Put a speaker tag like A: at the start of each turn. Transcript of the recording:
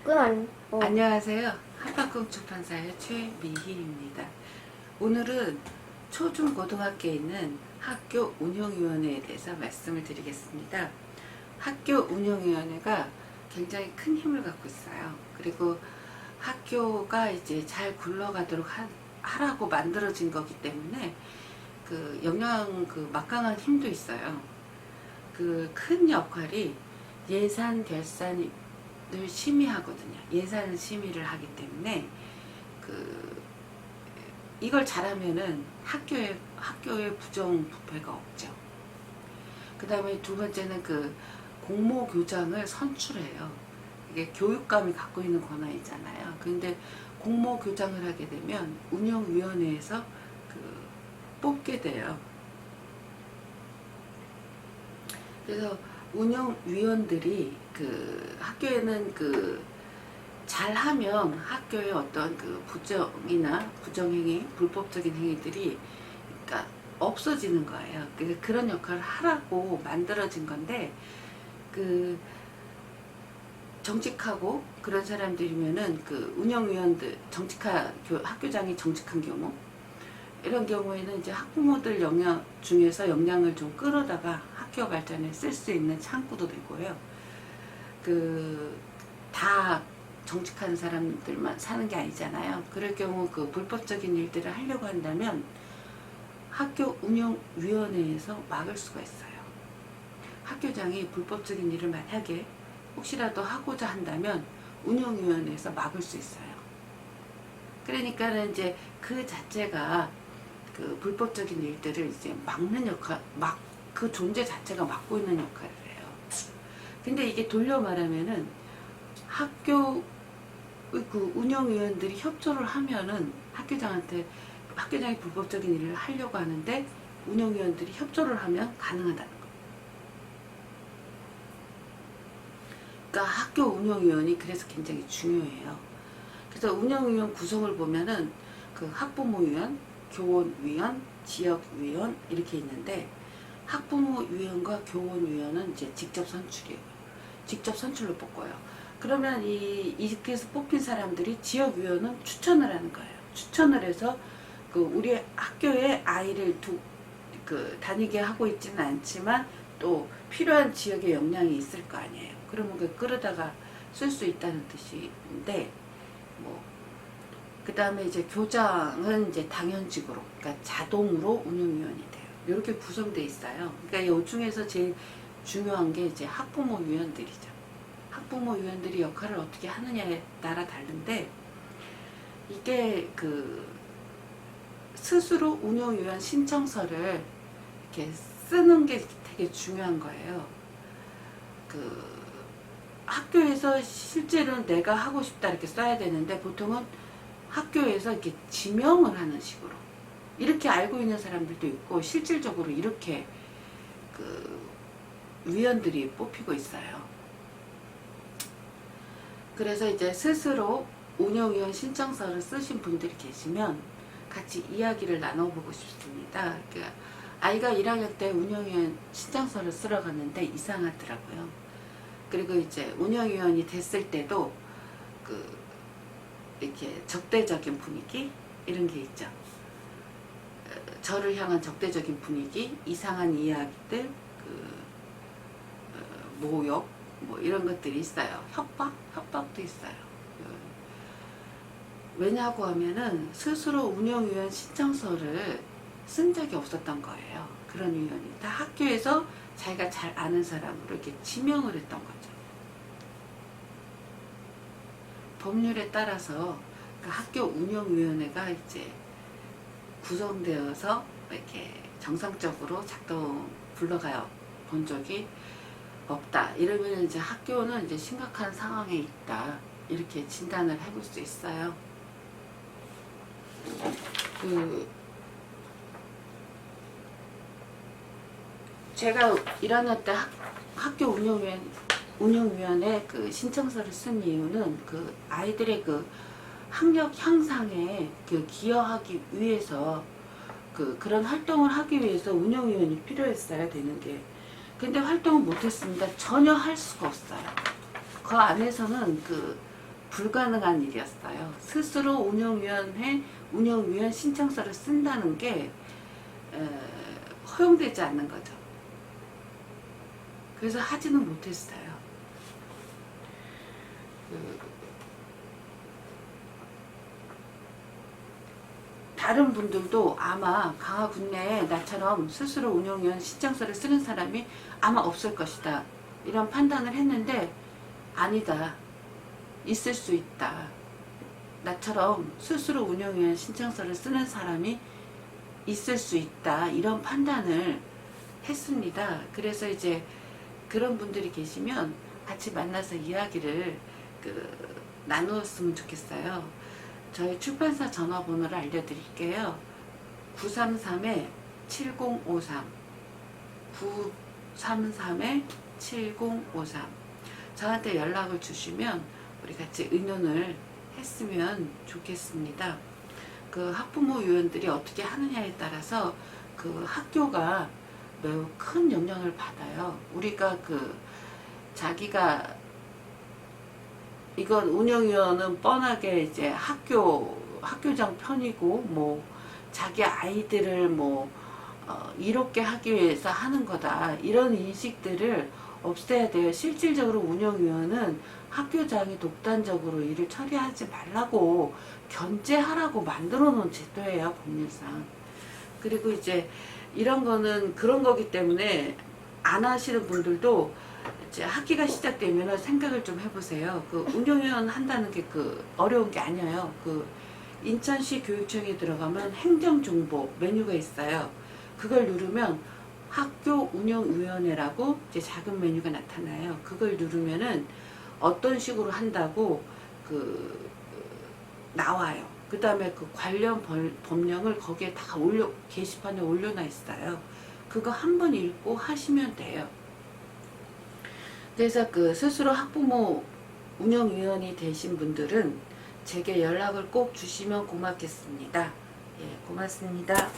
A: 안녕하세요. 한방꿈 출판사의 최미희입니다. 오늘은 초중고등학교에 있는 학교 운영위원회에 대해서 말씀을 드리겠습니다. 학교 운영위원회가 굉장히 큰 힘을 갖고 있어요. 그리고 학교가 이제 잘 굴러가도록 하라고 만들어진 거기 때문에 막강한 힘도 있어요. 그 큰 역할이 예산 결산을 심의하거든요. 예산 심의를 하기 때문에 이걸 잘하면은 학교에 부정부패가 없죠. 그 다음에 두 번째는 공모교장을 선출해요. 이게 교육감이 갖고 있는 권한이잖아요. 근데 공모교장을 하게 되면 운영위원회에서 뽑게 돼요. 그래서 운영위원들이 학교에는 잘하면 학교의 어떤 부정이나 부정행위, 불법적인 행위들이 없어지는 거예요. 그런 역할을 하라고 만들어진 건데, 정직하고 그런 사람들이면은 운영위원들, 학교장이 정직한 경우, 이런 경우에는 이제 학부모들 중에서 역량을 좀 끌어다가 학교 발전에 쓸 수 있는 창구도 되고요. 다 정직한 사람들만 사는 게 아니잖아요. 그럴 경우 불법적인 일들을 하려고 한다면 학교 운영위원회에서 막을 수가 있어요. 학교장이 불법적인 일을 만약에 혹시라도 하고자 한다면 운영위원회에서 막을 수 있어요. 그러니까는 이제 그 자체가 불법적인 일들을 이제 막는 그 존재 자체가 맡고 있는 역할을 해요. 근데 이게 돌려 말하면은 학교의 운영위원들이 협조를 하면은 학교장이 불법적인 일을 하려고 하는데 운영위원들이 협조를 하면 가능하다는 거. 그러니까 학교 운영위원이 그래서 굉장히 중요해요. 그래서 운영위원 구성을 보면은 학부모위원, 교원위원, 지역위원 이렇게 있는데, 학부모위원과 교원위원은 이제 직접 선출이에요. 직접 선출로 뽑고요. 그러면 이렇게서 뽑힌 사람들이 지역위원은 추천을 하는 거예요. 추천을 해서 우리 학교에 아이를 다니게 하고 있지는 않지만 또 필요한 지역의 역량이 있을 거 아니에요. 그러면 끌어다가 쓸 수 있다는 뜻인데, 그 다음에 이제 교장은 이제 당연직으로, 그러니까 자동으로 운영위원이 돼요. 이렇게 구성되어 있어요. 그러니까 이 중에서 제일 중요한 게 이제 학부모위원들이죠. 학부모위원들이 역할을 어떻게 하느냐에 따라 다른데, 이게 스스로 운영위원 신청서를 이렇게 쓰는 게 되게 중요한 거예요. 학교에서 실제로는 내가 하고 싶다 이렇게 써야 되는데, 보통은 학교에서 이렇게 지명을 하는 식으로 이렇게 알고 있는 사람들도 있고, 실질적으로 이렇게 위원들이 뽑히고 있어요. 그래서 이제 스스로 운영위원 신청서를 쓰신 분들이 계시면 같이 이야기를 나눠보고 싶습니다. 아이가 1학년 때 운영위원 신청서를 쓰러 갔는데 이상하더라고요. 그리고 이제 운영위원이 됐을 때도 이렇게 적대적인 분위기 이런 게 있죠. 저를 향한 적대적인 분위기, 이상한 이야기들, 모욕, 이런 것들이 있어요. 협박도 있어요. 왜냐고 하면은 스스로 운영위원 신청서를 쓴 적이 없었던 거예요. 그런 위원이 다 학교에서 자기가 잘 아는 사람으로 이렇게 지명을 했던 거죠. 법률에 따라서 학교 운영위원회가 이제 구성되어서 이렇게 정상적으로 굴러가 본 적이 없다. 이러면 이제 학교는 이제 심각한 상황에 있다. 이렇게 진단을 해볼 수 있어요. 제가 1학년 때 학교 운영위원회 신청서를 쓴 이유는 아이들의 학력 향상에 기여하기 위해서 그런 활동을 하기 위해서 운영위원이 필요했어야 되는 게, 근데 활동을 못했습니다. 전혀 할 수가 없어요. 그 안에서는 불가능한 일이었어요. 스스로 운영위원 신청서를 쓴다는 게 허용되지 않는 거죠. 그래서 하지는 못했어요. 다른 분들도 아마 강화 군내에 나처럼 스스로 운영위원 신청서를 쓰는 사람이 아마 없을 것이다, 이런 판단을 했는데 아니다, 있을 수 있다. 나처럼 스스로 운영위원 신청서를 쓰는 사람이 있을 수 있다, 이런 판단을 했습니다. 그래서 이제 그런 분들이 계시면 같이 만나서 이야기를 나누었으면 좋겠어요. 저희 출판사 전화번호를 알려드릴게요. 933-7053 933-7053 저한테 연락을 주시면 우리 같이 의논을 했으면 좋겠습니다. 그 학부모 위원들이 어떻게 하느냐에 따라서 그 학교가 매우 큰 영향을 받아요. 우리가 자기가 이건 운영위원은 뻔하게 이제 학교장 편이고 뭐 자기 아이들을 이롭게 하기 위해서 하는 거다, 이런 인식들을 없애야 돼요. 실질적으로 운영위원은 학교장이 독단적으로 일을 처리하지 말라고 견제하라고 만들어 놓은 제도예요, 법률상. 그리고 이제 이런 거는 그런 거기 때문에 안 하시는 분들도 이제 학기가 시작되면 생각을 좀 해보세요. 운영위원 한다는 게 어려운 게 아니에요. 인천시 교육청에 들어가면 행정정보 메뉴가 있어요. 그걸 누르면 학교 운영위원회라고 이제 작은 메뉴가 나타나요. 그걸 누르면은 어떤 식으로 한다고 나와요. 그 다음에 관련 법령을 거기에 다 게시판에 올려놔 있어요. 그거 한번 읽고 하시면 돼요. 그래서 스스로 학부모 운영위원이 되신 분들은 제게 연락을 꼭 주시면 고맙겠습니다. 예, 고맙습니다.